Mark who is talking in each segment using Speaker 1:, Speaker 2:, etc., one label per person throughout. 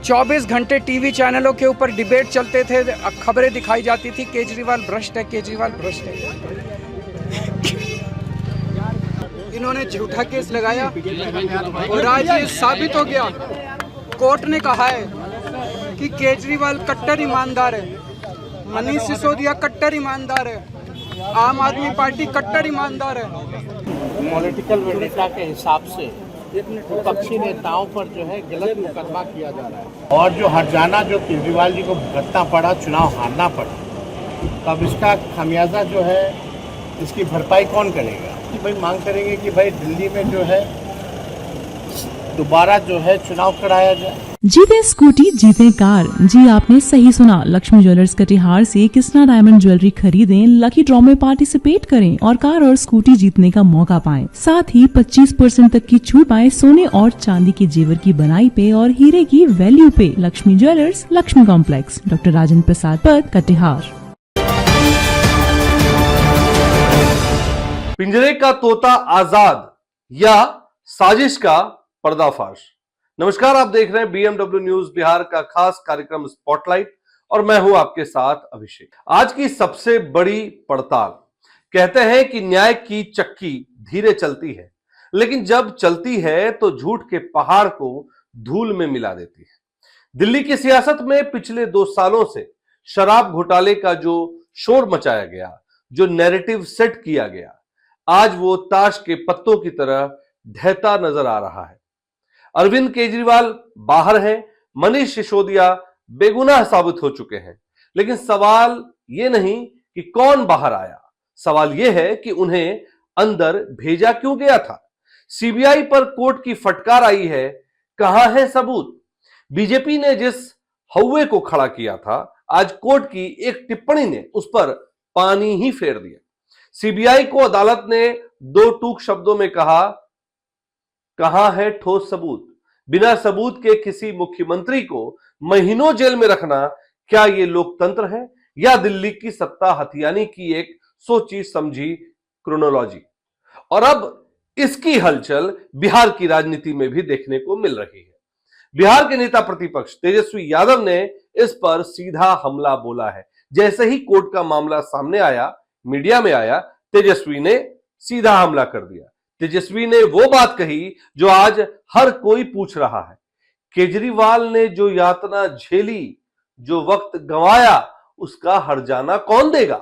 Speaker 1: 24 घंटे टीवी चैनलों के ऊपर डिबेट चलते थे, खबरें दिखाई जाती थी केजरीवाल भ्रष्ट है, केजरीवाल भ्रष्ट है। इन्होंने झूठा केस लगाया और आज ये साबित हो गया। कोर्ट ने कहा है कि केजरीवाल कट्टर ईमानदार है, मनीष सिसोदिया कट्टर ईमानदार है, आम आदमी पार्टी कट्टर ईमानदार है।
Speaker 2: पॉलिटिकल वेंडेटा के हिसाब से विपक्षी नेताओं पर जो है गलत मुकदमा किया जा रहा है और जो हर्जाना जो केजरीवाल जी को भुगतना पड़ा, चुनाव हारना पड़ा, तब इसका खामियाजा जो है इसकी भरपाई कौन करेगा? कि भाई मांग करेंगे कि भाई दिल्ली में जो है दोबारा जो है चुनाव कराया जाए।
Speaker 3: जीते स्कूटी जीते कार। जी आपने सही सुना, लक्ष्मी ज्वेलर्स कटिहार से कृष्णा डायमंड ज्वेलरी खरीदें, लकी ड्रॉ में पार्टिसिपेट करें और कार और स्कूटी जीतने का मौका पाएं। साथ ही 25% तक की छूट पाएं सोने और चांदी के जेवर की बनाई पे और हीरे की वैल्यू पे। Lakshmi jewellers, Lakshmi complex, doctor Rajendra Prasad Path, Katihar.
Speaker 4: पिंजरे का तोता आजाद या साजिश का पर्दाफाश। नमस्कार, आप देख रहे हैं बीएमडब्ल्यू न्यूज बिहार का खास कार्यक्रम स्पॉटलाइट और मैं हूं आपके साथ अभिषेक। आज की सबसे बड़ी पड़ताल। कहते हैं कि न्याय की चक्की धीरे चलती है, लेकिन जब चलती है तो झूठ के पहाड़ को धूल में मिला देती है। दिल्ली की सियासत में पिछले 2 सालों से शराब घोटाले का जो शोर मचाया गया, जो नैरेटिव सेट किया गया, आज वो ताश के पत्तों की तरह ढहता नजर आ रहा है। अरविंद केजरीवाल बाहर हैं, मनीष सिसोदिया बेगुनाह साबित हो चुके हैं, लेकिन सवाल ये नहीं कि कौन बाहर आया, सवाल ये है कि उन्हें अंदर भेजा क्यों गया था। सीबीआई पर कोर्ट की फटकार आई है, कहां है सबूत? बीजेपी ने जिस हौवे को खड़ा किया था, आज कोर्ट की एक टिप्पणी ने उस पर पानी ही फेर दिया। सीबीआई को अदालत ने 2 टूक शब्दों में कहा, कहां है ठोस सबूत? बिना सबूत के किसी मुख्यमंत्री को महीनों जेल में रखना, क्या यह लोकतंत्र है या दिल्ली की सत्ता हथियाने की एक सोची समझी क्रोनोलॉजी? और अब इसकी हलचल बिहार की राजनीति में भी देखने को मिल रही है। बिहार के नेता प्रतिपक्ष तेजस्वी यादव ने इस पर सीधा हमला बोला है। जैसे ही कोर्ट का मामला सामने आया, मीडिया में आया, तेजस्वी ने सीधा हमला कर दिया। तेजस्वी ने वो बात कही जो आज हर कोई पूछ रहा है। केजरीवाल ने जो यातना झेली, जो वक्त गंवाया, उसका हर्जाना कौन देगा?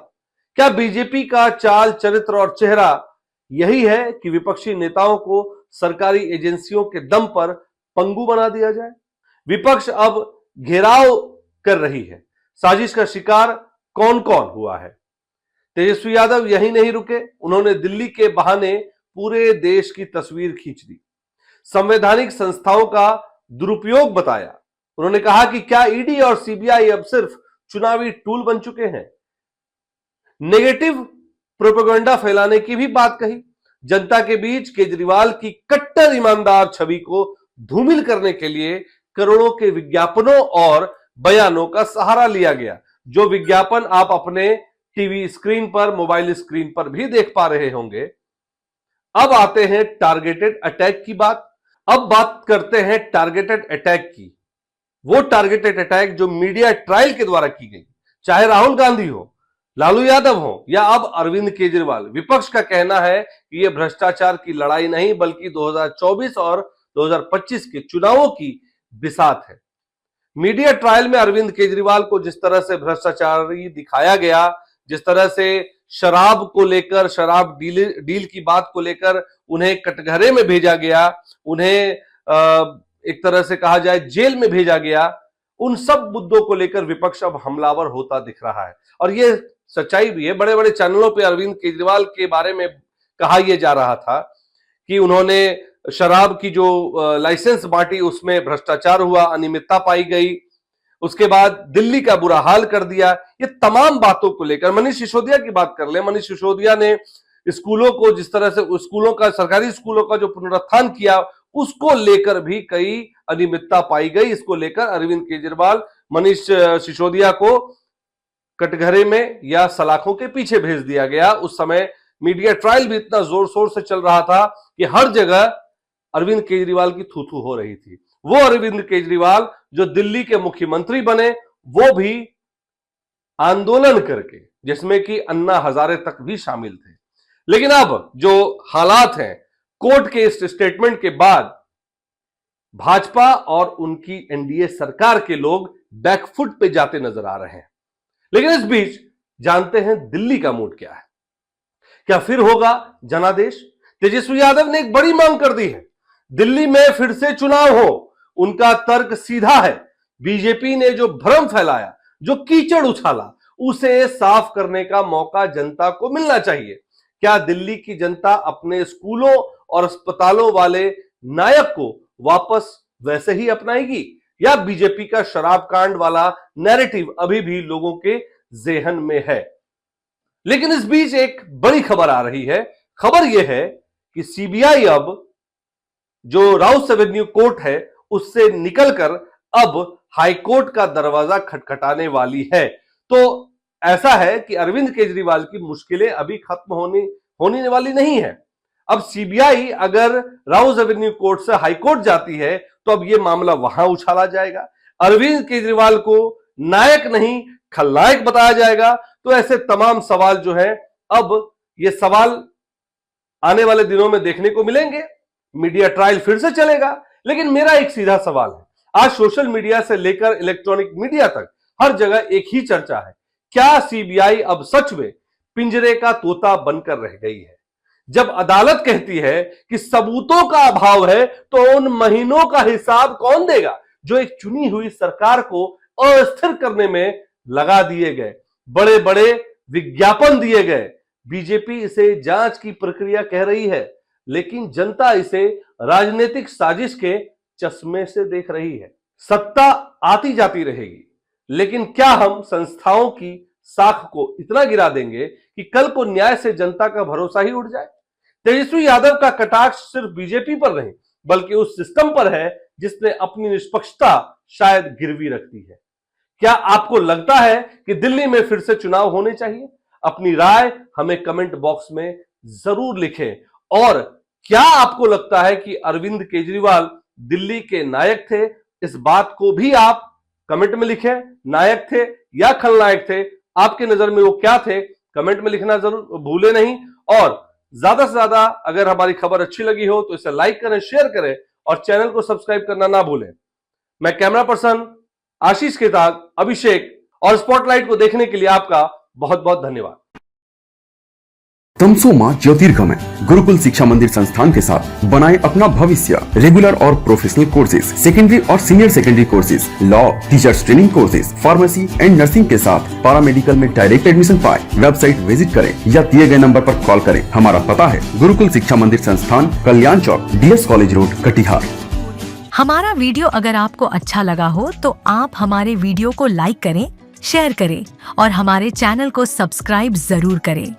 Speaker 4: क्या बीजेपी का चाल, चरित्र और चेहरा यही है कि विपक्षी नेताओं को सरकारी एजेंसियों के दम पर पंगु बना दिया जाए? विपक्ष अब घेराव कर रही है। साजिश का शिकार कौन कौन हुआ है? तेजस्वी यादव यहीं नहीं रुके, उन्होंने दिल्ली के बहाने पूरे देश की तस्वीर खींच दी, संवैधानिक संस्थाओं का दुरुपयोग बताया। उन्होंने कहा कि क्या ईडी और सीबीआई अब सिर्फ चुनावी टूल बन चुके हैं? नेगेटिव प्रोपेगेंडा फैलाने की भी बात कही। जनता के बीच केजरीवाल की कट्टर ईमानदार छवि को धूमिल करने के लिए करोड़ों के विज्ञापनों और बयानों का सहारा लिया गया, जो विज्ञापन आप अपने टीवी स्क्रीन पर, मोबाइल स्क्रीन पर भी देख पा रहे होंगे। अब आते हैं टारगेटेड अटैक की बात। अब बात करते हैं टारगेटेड अटैक की। वो टारगेटेड अटैक जो मीडिया ट्रायल के द्वारा की गई, चाहे राहुल गांधी हो, लालू यादव हो या अब अरविंद केजरीवाल। विपक्ष का कहना है कि यह भ्रष्टाचार की लड़ाई नहीं, बल्कि 2024 और 2025 के चुनावों की बिसात है। मीडिया ट्रायल में अरविंद केजरीवाल को जिस तरह से भ्रष्टाचारी दिखाया गया, जिस तरह से शराब को लेकर, शराब डील की बात को लेकर उन्हें कटघरे में भेजा गया, उन्हें एक तरह से कहा जाए जेल में भेजा गया, उन सब मुद्दों को लेकर विपक्ष अब हमलावर होता दिख रहा है। और ये सच्चाई भी है। बड़े बड़े चैनलों पे अरविंद केजरीवाल के बारे में कहा यह जा रहा था कि उन्होंने शराब की जो लाइसेंस बांटी, उसमें भ्रष्टाचार हुआ, अनियमितता पाई गई, उसके बाद दिल्ली का बुरा हाल कर दिया। ये तमाम बातों को लेकर मनीष सिसोदिया की बात कर ले। मनीष सिसोदिया ने स्कूलों को जिस तरह से, स्कूलों का, सरकारी स्कूलों का जो पुनरुत्थान किया, उसको लेकर भी कई अनियमितता पाई गई। इसको लेकर अरविंद केजरीवाल मनीष सिसोदिया को कटघरे में या सलाखों के पीछे भेज दिया गया। उस समय मीडिया ट्रायल भी इतना जोर शोर से चल रहा था कि हर जगह अरविंद केजरीवाल की थू थू हो रही थी। वो अरविंद केजरीवाल जो दिल्ली के मुख्यमंत्री बने, वो भी आंदोलन करके, जिसमें कि अन्ना हजारे तक भी शामिल थे। लेकिन अब जो हालात हैं, कोर्ट के इस स्टेटमेंट के बाद भाजपा और उनकी एनडीए सरकार के लोग बैकफुट पे जाते नजर आ रहे हैं। लेकिन इस बीच जानते हैं दिल्ली का मूड क्या है। क्या फिर होगा जनादेश? तेजस्वी यादव ने एक बड़ी मांग कर दी है, दिल्ली में फिर से चुनाव हो। उनका तर्क सीधा है, बीजेपी ने जो भ्रम फैलाया, जो कीचड़ उछाला, उसे साफ करने का मौका जनता को मिलना चाहिए। क्या दिल्ली की जनता अपने स्कूलों और अस्पतालों वाले नायक को वापस वैसे ही अपनाएगी, या बीजेपी का शराब कांड वाला नैरेटिव अभी भी लोगों के जेहन में है? लेकिन इस बीच एक बड़ी खबर आ रही है। खबर यह है कि सीबीआई अब जो राउस एवेन्यू कोर्ट है उससे निकलकर अब हाईकोर्ट का दरवाजा खटखटाने वाली है। तो ऐसा है कि अरविंद केजरीवाल की मुश्किलें अभी खत्म होने वाली नहीं है। अब सीबीआई अगर राउस एवेन्यू कोर्ट से हाईकोर्ट जाती है तो अब यह मामला वहां उछाला जाएगा, अरविंद केजरीवाल को नायक नहीं खलनायक बताया जाएगा। तो ऐसे तमाम सवाल जो है, अब ये सवाल आने वाले दिनों में देखने को मिलेंगे। मीडिया ट्रायल फिर से चलेगा। लेकिन मेरा एक सीधा सवाल है, आज सोशल मीडिया से लेकर इलेक्ट्रॉनिक मीडिया तक हर जगह एक ही चर्चा है, क्या सीबीआई अब सच में पिंजरे का तोता बनकर रह गई है? जब अदालत कहती है कि सबूतों का अभाव है, तो उन महीनों का हिसाब कौन देगा जो एक चुनी हुई सरकार को अस्थिर करने में लगा दिए गए, बड़े बड़े विज्ञापन दिए गए। बीजेपी इसे जांच की प्रक्रिया कह रही है, लेकिन जनता इसे राजनीतिक साजिश के चश्मे से देख रही है। सत्ता आती जाती रहेगी, लेकिन क्या हम संस्थाओं की साख को इतना गिरा देंगे कि कल को न्याय से जनता का भरोसा ही उठ जाए? तेजस्वी यादव का कटाक्ष सिर्फ बीजेपी पर नहीं, बल्कि उस सिस्टम पर है जिसने अपनी निष्पक्षता शायद गिरवी रखती है। क्या आपको लगता है कि दिल्ली में फिर से चुनाव होने चाहिए? अपनी राय हमें कमेंट बॉक्स में जरूर लिखें। और क्या आपको लगता है कि अरविंद केजरीवाल दिल्ली के नायक थे? इस बात को भी आप कमेंट में लिखें। नायक थे या खलनायक थे? आपके नजर में वो क्या थे? कमेंट में लिखना जरूर भूले नहीं। और ज्यादा से ज्यादा अगर हमारी खबर अच्छी लगी हो तो इसे लाइक करें, शेयर करें और चैनल को सब्सक्राइब करना ना भूलें। मैं कैमरा पर्सन आशीष के साथ अभिषेक, और स्पॉटलाइट को देखने के लिए आपका बहुत बहुत धन्यवाद।
Speaker 5: तमसोमा ज्योतिर्गमय गुरुकुल शिक्षा मंदिर संस्थान के साथ बनाए अपना भविष्य। रेगुलर और प्रोफेशनल कोर्सेज, सेकेंडरी और senior secondary courses, law, teachers training courses, pharmacy and nursing के साथ पैरामेडिकल में डायरेक्ट एडमिशन पाए। वेबसाइट विजिट करें या दिए गए नंबर पर कॉल करें। हमारा पता है गुरुकुल शिक्षा मंदिर संस्थान, कल्याण चौक, DS कॉलेज रोड, कटिहार।
Speaker 6: हमारा वीडियो अगर आपको अच्छा लगा हो तो आप हमारे वीडियो को लाइक करें, शेयर करें और हमारे चैनल को सब्सक्राइब जरूर करें।